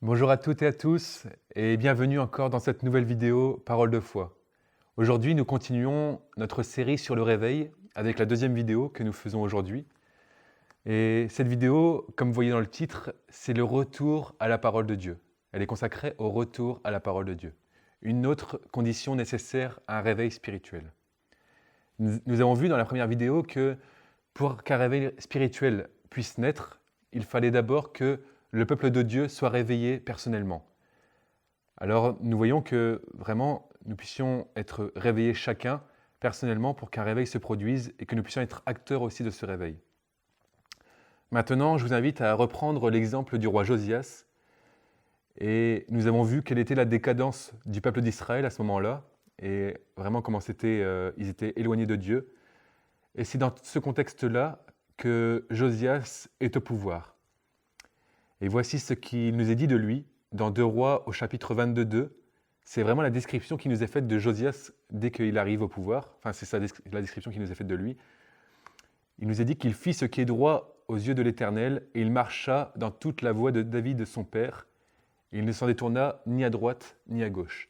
Bonjour à toutes et à tous et bienvenue encore dans cette nouvelle vidéo Parole de foi. Aujourd'hui, nous continuons notre série sur le réveil avec la deuxième vidéo que nous faisons aujourd'hui. Et cette vidéo, comme vous voyez dans le titre, c'est le retour à la parole de Dieu. Elle est consacrée au retour à la parole de Dieu, une autre condition nécessaire à un réveil spirituel. Nous avons vu dans la première vidéo que pour qu'un réveil spirituel puisse naître, il fallait d'abord que le peuple de Dieu soit réveillé personnellement. Alors nous voyons que vraiment nous puissions être réveillés chacun personnellement pour qu'un réveil se produise et que nous puissions être acteurs aussi de ce réveil. Maintenant, je vous invite à reprendre l'exemple du roi Josias. Et nous avons vu quelle était la décadence du peuple d'Israël à ce moment-là et vraiment comment ils étaient éloignés de Dieu. Et c'est dans ce contexte-là que Josias est au pouvoir. Et voici ce qu'il nous est dit de lui dans 2 Rois au chapitre 22. C'est vraiment la description qui nous est faite de Josias dès qu'il arrive au pouvoir. Enfin, c'est la description qui nous est faite de lui. Il nous est dit qu'il fit ce qui est droit aux yeux de l'Éternel et il marcha dans toute la voie de David son père. Il ne s'en détourna ni à droite ni à gauche.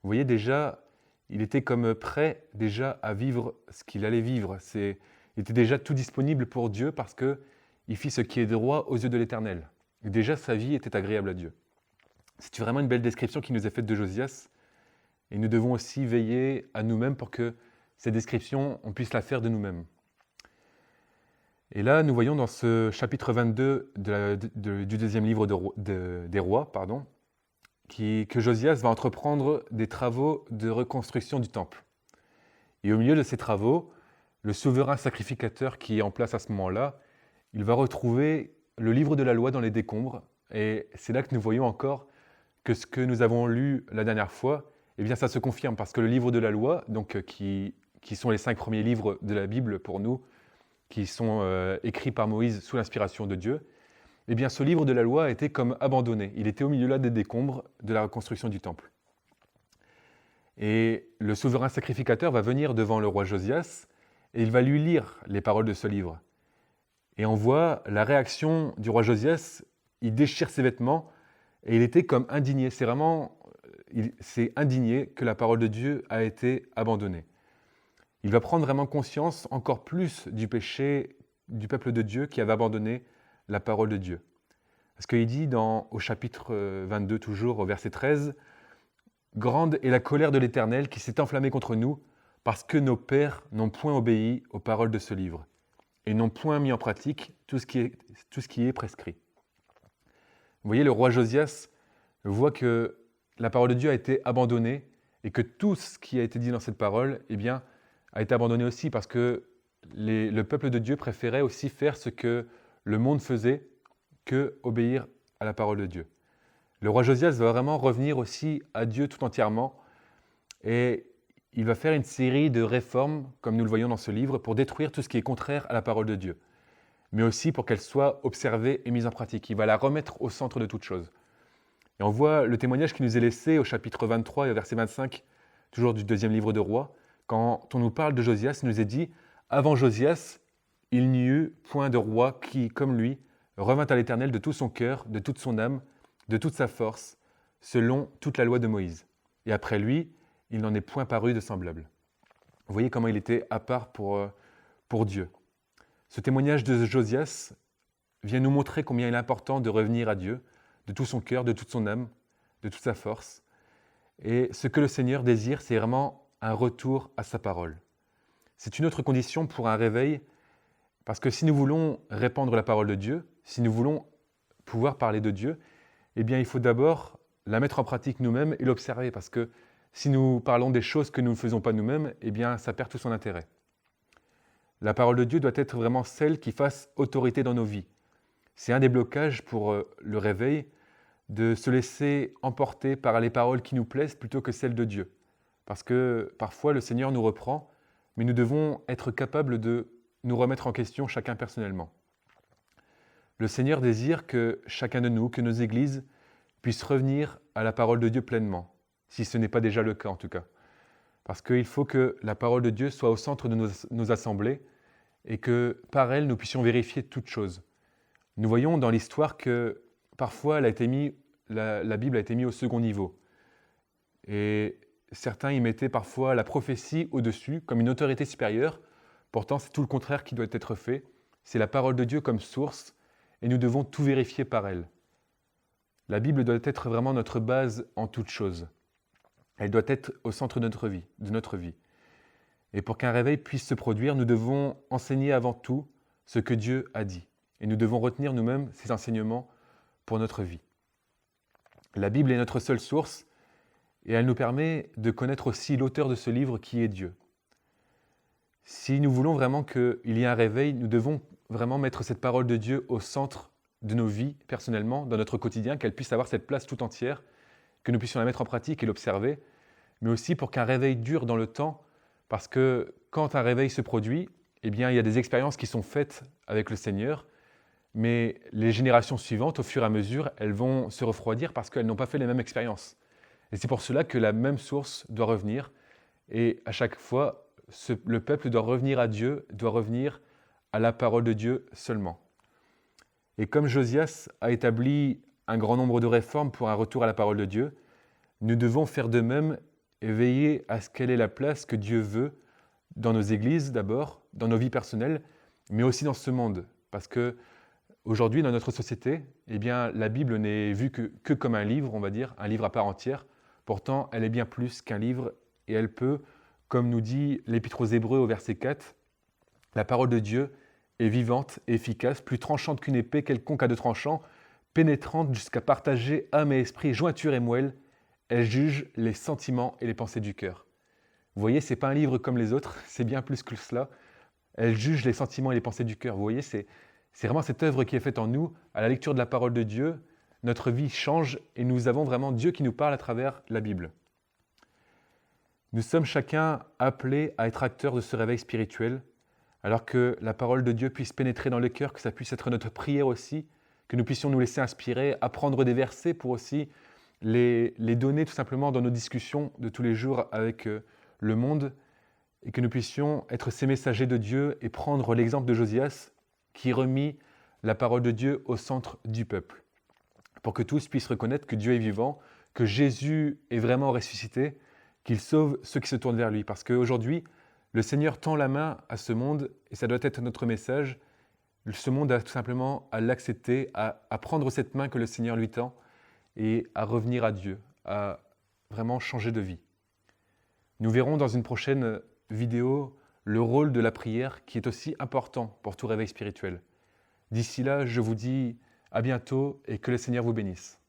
Vous voyez déjà, il était comme prêt déjà à vivre ce qu'il allait vivre. Il était déjà tout disponible pour Dieu parce qu'il fit ce qui est droit aux yeux de l'Éternel. Déjà, sa vie était agréable à Dieu. C'est vraiment une belle description qui nous est faite de Josias. Et nous devons aussi veiller à nous-mêmes pour que cette description, on puisse la faire de nous-mêmes. Et là, nous voyons dans ce chapitre 22 du deuxième livre des rois, que Josias va entreprendre des travaux de reconstruction du temple. Et au milieu de ces travaux, le souverain sacrificateur qui est en place à ce moment-là, il va retrouver le livre de la loi dans les décombres. Et c'est là que nous voyons encore que ce que nous avons lu la dernière fois, eh bien ça se confirme parce que le livre de la loi, donc, qui sont les 5 premiers livres de la Bible pour nous, qui sont écrits par Moïse sous l'inspiration de Dieu, eh bien ce livre de la loi a été comme abandonné. Il était au milieu là des décombres de la reconstruction du temple. Et le souverain sacrificateur va venir devant le roi Josias et il va lui lire les paroles de ce livre. Et on voit la réaction du roi Josias, il déchire ses vêtements et il était comme indigné. Il s'est indigné que la parole de Dieu a été abandonnée. Il va prendre vraiment conscience encore plus du péché du peuple de Dieu qui avait abandonné la parole de Dieu. Parce qu'il dit au chapitre 22, toujours au verset 13, « Grande est la colère de l'Éternel qui s'est enflammée contre nous, parce que nos pères n'ont point obéi aux paroles de ce livre, et n'ont point mis en pratique tout ce qui est prescrit. » Vous voyez, le roi Josias voit que la parole de Dieu a été abandonnée, et que tout ce qui a été dit dans cette parole, eh bien, a été abandonné aussi parce que le peuple de Dieu préférait aussi faire ce que le monde faisait que obéir à la parole de Dieu. Le roi Josias va vraiment revenir aussi à Dieu tout entièrement et il va faire une série de réformes, comme nous le voyons dans ce livre, pour détruire tout ce qui est contraire à la parole de Dieu, mais aussi pour qu'elle soit observée et mise en pratique. Il va la remettre au centre de toute chose. Et on voit le témoignage qui nous est laissé au chapitre 23 et au verset 25, toujours du deuxième livre de Rois. Quand on nous parle de Josias, il nous est dit « Avant Josias, il n'y eut point de roi qui, comme lui, revint à l'Éternel de tout son cœur, de toute son âme, de toute sa force, selon toute la loi de Moïse. Et après lui, il n'en est point paru de semblable. » Vous voyez comment il était à part pour Dieu. Ce témoignage de Josias vient nous montrer combien il est important de revenir à Dieu, de tout son cœur, de toute son âme, de toute sa force. Et ce que le Seigneur désire, c'est vraiment un retour à sa parole. C'est une autre condition pour un réveil, parce que si nous voulons répandre la parole de Dieu, si nous voulons pouvoir parler de Dieu, eh bien il faut d'abord la mettre en pratique nous-mêmes et l'observer, parce que si nous parlons des choses que nous ne faisons pas nous-mêmes, eh bien ça perd tout son intérêt. La parole de Dieu doit être vraiment celle qui fasse autorité dans nos vies. C'est un des blocages pour le réveil, de se laisser emporter par les paroles qui nous plaisent plutôt que celles de Dieu. Parce que parfois le Seigneur nous reprend, mais nous devons être capables de nous remettre en question chacun personnellement. Le Seigneur désire que chacun de nous, que nos églises, puissent revenir à la parole de Dieu pleinement, si ce n'est pas déjà le cas en tout cas. Parce qu'il faut que la parole de Dieu soit au centre de nos assemblées et que par elle, nous puissions vérifier toutes choses. Nous voyons dans l'histoire que parfois la Bible a été mise au second niveau. Et certains y mettaient parfois la prophétie au-dessus, comme une autorité supérieure. Pourtant, c'est tout le contraire qui doit être fait. C'est la parole de Dieu comme source, et nous devons tout vérifier par elle. La Bible doit être vraiment notre base en toutes choses. Elle doit être au centre de notre vie. Et pour qu'un réveil puisse se produire, nous devons enseigner avant tout ce que Dieu a dit. Et nous devons retenir nous-mêmes ces enseignements pour notre vie. La Bible est notre seule source et elle nous permet de connaître aussi l'auteur de ce livre qui est Dieu. Si nous voulons vraiment qu'il y ait un réveil, nous devons vraiment mettre cette parole de Dieu au centre de nos vies personnellement, dans notre quotidien, qu'elle puisse avoir cette place tout entière, que nous puissions la mettre en pratique et l'observer, mais aussi pour qu'un réveil dure dans le temps, parce que quand un réveil se produit, eh bien, il y a des expériences qui sont faites avec le Seigneur, mais les générations suivantes, au fur et à mesure, elles vont se refroidir parce qu'elles n'ont pas fait les mêmes expériences. Et c'est pour cela que la même source doit revenir, et à chaque fois, le peuple doit revenir à Dieu, doit revenir à la parole de Dieu seulement. Et comme Josias a établi un grand nombre de réformes pour un retour à la parole de Dieu, nous devons faire de même et veiller à ce qu'elle ait la place que Dieu veut dans nos églises d'abord, dans nos vies personnelles, mais aussi dans ce monde. Parce que aujourd'hui, dans notre société, eh bien, la Bible n'est vue que comme un livre, on va dire, un livre à part entière. Pourtant, elle est bien plus qu'un livre et elle peut, comme nous dit l'Épître aux Hébreux au verset 4, la parole de Dieu est vivante et efficace, plus tranchante qu'une épée quelconque à deux tranchants, pénétrante jusqu'à partager âme et esprit, jointure et moelle. Elle juge les sentiments et les pensées du cœur. Vous voyez, ce n'est pas un livre comme les autres, c'est bien plus que cela. Elle juge les sentiments et les pensées du cœur. Vous voyez, c'est vraiment cette œuvre qui est faite en nous. À la lecture de la parole de Dieu, notre vie change et nous avons vraiment Dieu qui nous parle à travers la Bible. Nous sommes chacun appelés à être acteurs de ce réveil spirituel, alors que la parole de Dieu puisse pénétrer dans le cœur, que ça puisse être notre prière aussi, que nous puissions nous laisser inspirer, apprendre des versets pour aussi les donner tout simplement dans nos discussions de tous les jours avec le monde, et que nous puissions être ces messagers de Dieu et prendre l'exemple de Josias qui remit la parole de Dieu au centre du peuple, pour que tous puissent reconnaître que Dieu est vivant, que Jésus est vraiment ressuscité, qu'il sauve ceux qui se tournent vers lui. Parce qu'aujourd'hui, le Seigneur tend la main à ce monde, et ça doit être notre message. Ce monde a tout simplement à l'accepter, à prendre cette main que le Seigneur lui tend, et à revenir à Dieu, à vraiment changer de vie. Nous verrons dans une prochaine vidéo le rôle de la prière qui est aussi important pour tout réveil spirituel. D'ici là, je vous dis à bientôt et que le Seigneur vous bénisse.